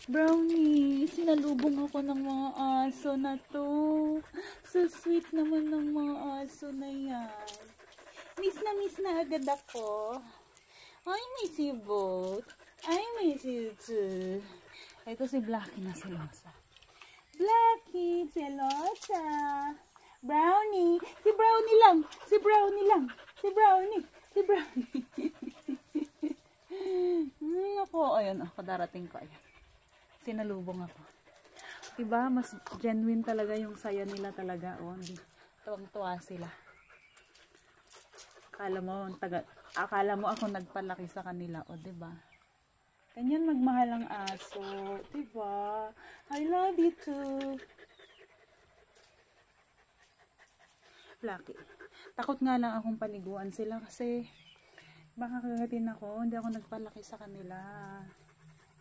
Brownie, sinalubong ako ng mga aso na to. So sweet naman ng mga aso na yan. Miss na agad ako. I miss you both. I miss you too. Ito si Blackie na selosa. Blackie, selosa. Brownie. Si Brownie lang. Si Brownie lang. Si Brownie. Si Brownie. Ako, ayun. Ako, darating ko. Ayan. Sinalubong ako. Diba? Mas genuine talaga yung saya nila talaga. O, tuwang-tuwa sila. Akala mo ako nagpalaki sa kanila. O, diba? Ganyan magmahal ang aso. Diba? I love you too. Lucky. Takot nga lang akong paliguan sila kasi baka kagatin ako. Hindi ako nagpalaki sa kanila.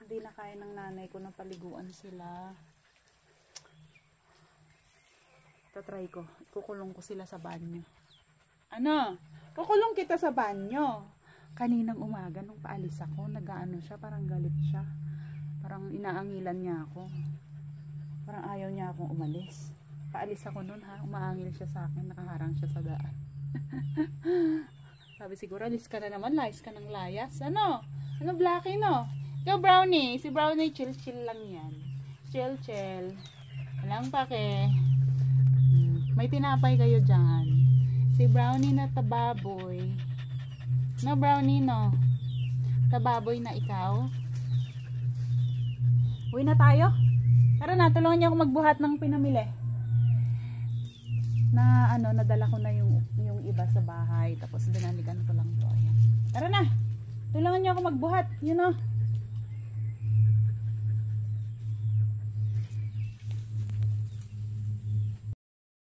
Hindi na kaya ng nanay ko na paliguan sila. Tatry ko. Kukulong ko sila sa banyo. Ano? Kukulong kita sa banyo. Kaninang umaga nung paalis ako, nag-aano siya, parang galit siya. Parang inaangilan niya ako. Parang ayaw niya akong umalis. Paalis ako nun ha, umaangil siya sa akin, nakaharang siya sa daan. Sabi siguro, alis ka na naman, layas ka ng layas. Ano? Ano Blackie no? Yo Brownie, si Brownie chill lang yan. Chill. Walang pake. May tinapay kayo dyan. Si Brownie na tababoy. No Brownie no? Tababoy na ikaw. Uwi na tayo? Tara na, tulungan niyo ako magbuhat ng pinamili. Na ano, nadala ko na yung iba sa bahay. Tapos binalikan ko lang to. Ayan. Tara na, tulungan niyo ako magbuhat. You know?